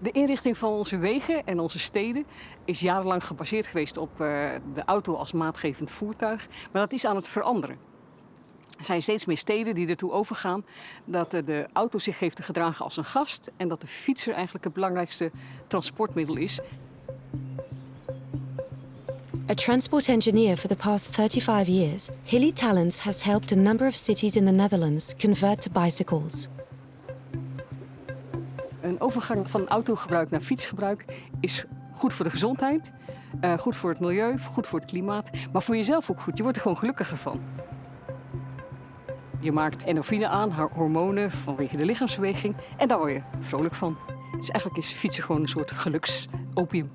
De inrichting van onze wegen en onze steden is jarenlang gebaseerd geweest op de auto als maatgevend voertuig. Maar dat is aan het veranderen. Er zijn steeds meer steden die ertoe overgaan dat de auto zich heeft te gedragen als een gast en dat de fietser eigenlijk het belangrijkste transportmiddel is. A transport engineer for the past 35 years, Hilly Talents has helped a number of cities in the Netherlands convert to bicycles. Een overgang van autogebruik naar fietsgebruik is goed voor de gezondheid, goed voor het milieu, goed voor het klimaat, maar voor jezelf ook goed. Je wordt er gewoon gelukkiger van. Je maakt endorfine aan, hormonen vanwege de lichaamsbeweging en daar word je vrolijk van. Dus eigenlijk is fietsen gewoon een soort geluksopium.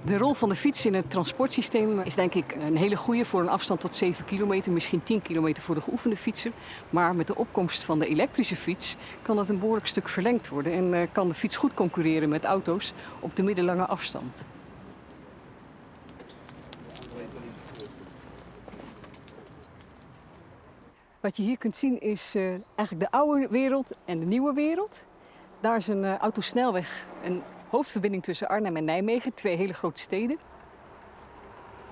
De rol van de fiets in het transportsysteem is denk ik een hele goede voor een afstand tot 7 kilometer, misschien 10 kilometer voor de geoefende fietser. Maar met de opkomst van de elektrische fiets kan dat een behoorlijk stuk verlengd worden en kan de fiets goed concurreren met auto's op de middellange afstand. Wat je hier kunt zien is eigenlijk de oude wereld en de nieuwe wereld. Daar is een autosnelweg, een hoofdverbinding tussen Arnhem en Nijmegen, twee hele grote steden.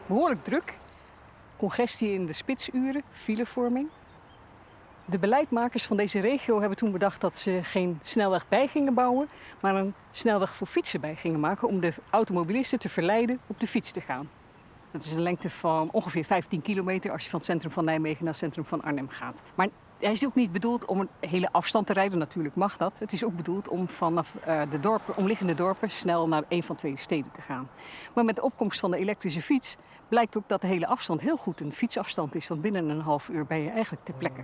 Behoorlijk druk, congestie in de spitsuren, filevorming. De beleidmakers van deze regio hebben toen bedacht dat ze geen snelweg bij gingen bouwen, maar een snelweg voor fietsen bij gingen maken om de automobilisten te verleiden op de fiets te gaan. Dat is een lengte van ongeveer 15 kilometer als je van het centrum van Nijmegen naar het centrum van Arnhem gaat. Maar hij is ook niet bedoeld om een hele afstand te rijden, natuurlijk mag dat. Het is ook bedoeld om vanaf de omliggende dorpen snel naar een van twee steden te gaan. Maar met de opkomst van de elektrische fiets blijkt ook dat de hele afstand heel goed een fietsafstand is. Want binnen een half uur ben je eigenlijk ter plekke.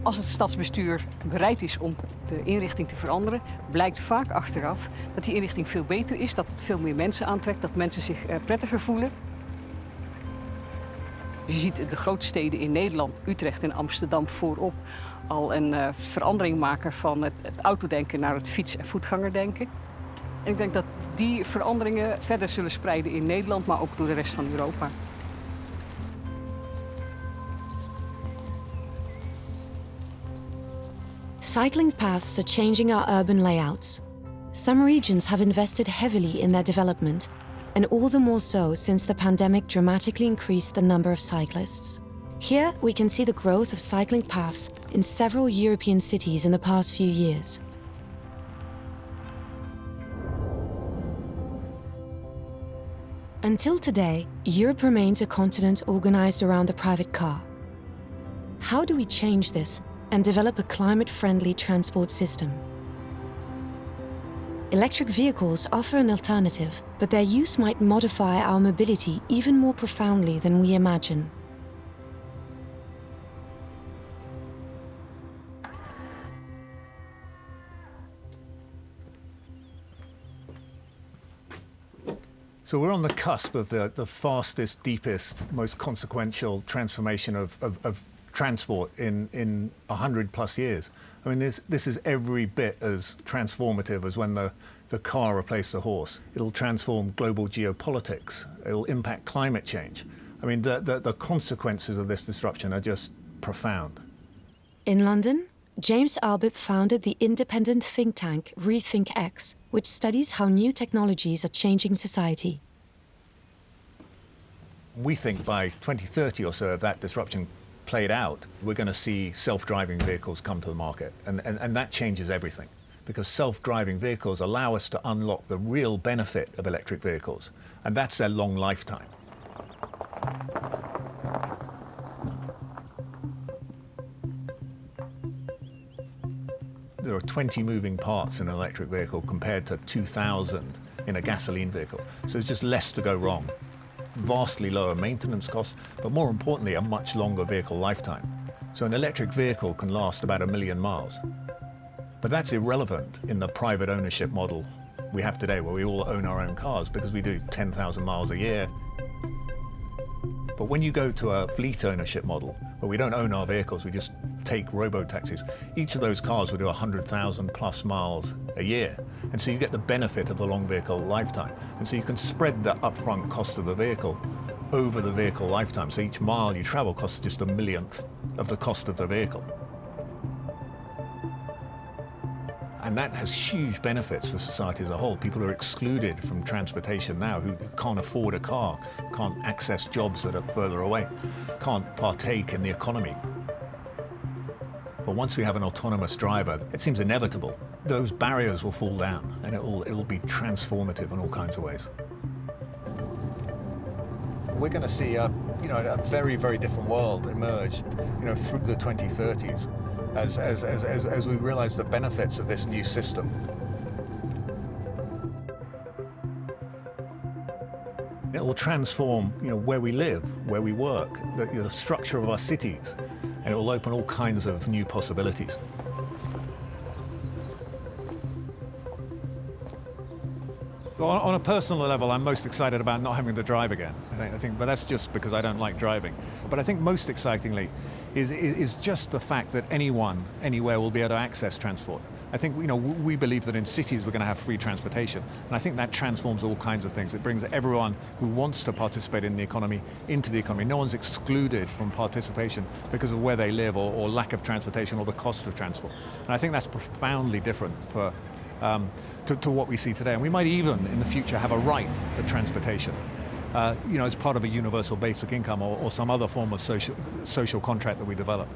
Als het stadsbestuur bereid is om de inrichting te veranderen, blijkt vaak achteraf dat die inrichting veel beter is, dat het veel meer mensen aantrekt, dat mensen zich prettiger voelen. Je ziet de grote steden in Nederland, Utrecht en Amsterdam voorop, al een verandering maken van het autodenken naar het fiets- en voetgangerdenken. En ik denk dat die veranderingen verder zullen spreiden in Nederland, maar ook door de rest van Europa. Cycling paths are changing our urban layouts. Some regions have invested heavily in their development, and all the more so since the pandemic dramatically increased the number of cyclists. Here we can see the growth of cycling paths in several European cities in the past few years. Until today, Europe remains a continent organized around the private car. How do we change this and develop a climate-friendly transport system? Electric vehicles offer an alternative, but their use might modify our mobility even more profoundly than we imagine. So we're on the cusp of the fastest, deepest, most consequential transformation of transport in 100 plus years. I mean, this is every bit as transformative as when the car replaced the horse. It'll transform global geopolitics. It'll impact climate change. I mean, the consequences of this disruption are just profound. In London, James Albert founded the independent think tank Rethink X, which studies how new technologies are changing society. We think by 2030 or so, if that disruption played out, we're going to see self-driving vehicles come to the market. And that changes everything, because self-driving vehicles allow us to unlock the real benefit of electric vehicles, and that's their long lifetime. There are 20 moving parts in an electric vehicle compared to 2,000 in a gasoline vehicle. So there's just less to go wrong. Vastly lower maintenance costs, but more importantly, a much longer vehicle lifetime. So an electric vehicle can last about 1 million miles. But that's irrelevant in the private ownership model we have today, where we all own our own cars because we do 10,000 miles a year. But when you go to a fleet ownership model, where we don't own our vehicles, we just take robo-taxis, each of those cars will do 100,000 plus miles a year. And so you get the benefit of the long vehicle lifetime. And so you can spread the upfront cost of the vehicle over the vehicle lifetime. So each mile you travel costs just a millionth of the cost of the vehicle. And that has huge benefits for society as a whole. People are excluded from transportation now who can't afford a car, can't access jobs that are further away, can't partake in the economy. But once we have an autonomous driver, it seems inevitable. Those barriers will fall down and it'll be transformative in all kinds of ways. We're going to see a very, very different world emerge, through the 2030s as we realize the benefits of this new system. It will transform, where we live, where we work, the structure of our cities, and it will open all kinds of new possibilities. On a personal level, I'm most excited about not having to drive again. I think, but that's just because I don't like driving. But I think most excitingly is just the fact that anyone, anywhere will be able to access transport. I think, we believe that in cities we're going to have free transportation, and I think that transforms all kinds of things. It brings everyone who wants to participate in the economy into the economy. No one's excluded from participation because of where they live or lack of transportation or the cost of transport. And I think that's profoundly different to what we see today. And we might even, in the future, have a right to transportation, as part of a universal basic income or some other form of social contract that we develop.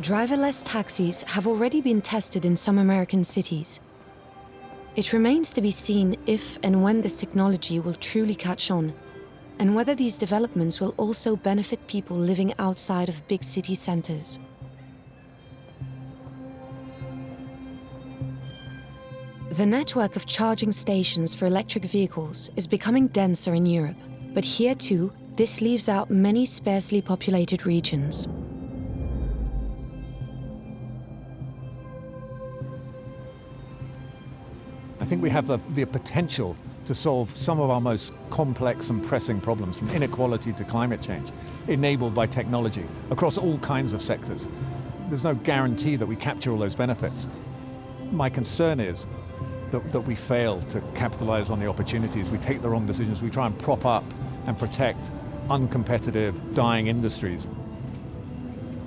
Driverless taxis have already been tested in some American cities. It remains to be seen if and when this technology will truly catch on, and whether these developments will also benefit people living outside of big city centers. The network of charging stations for electric vehicles is becoming denser in Europe, but here too, this leaves out many sparsely populated regions. I think we have the potential to solve some of our most complex and pressing problems, from inequality to climate change, enabled by technology across all kinds of sectors. There's no guarantee that we capture all those benefits. My concern is that we fail to capitalize on the opportunities. We take the wrong decisions. We try and prop up and protect uncompetitive, dying industries.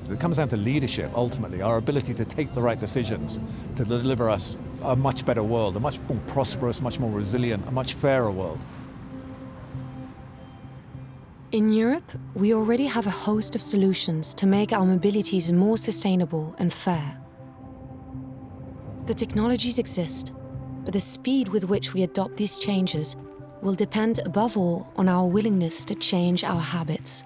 It comes down to leadership, ultimately, our ability to take the right decisions to deliver us a much better world, a much more prosperous, much more resilient, a much fairer world. In Europe, we already have a host of solutions to make our mobilities more sustainable and fair. The technologies exist, but the speed with which we adopt these changes will depend above all on our willingness to change our habits.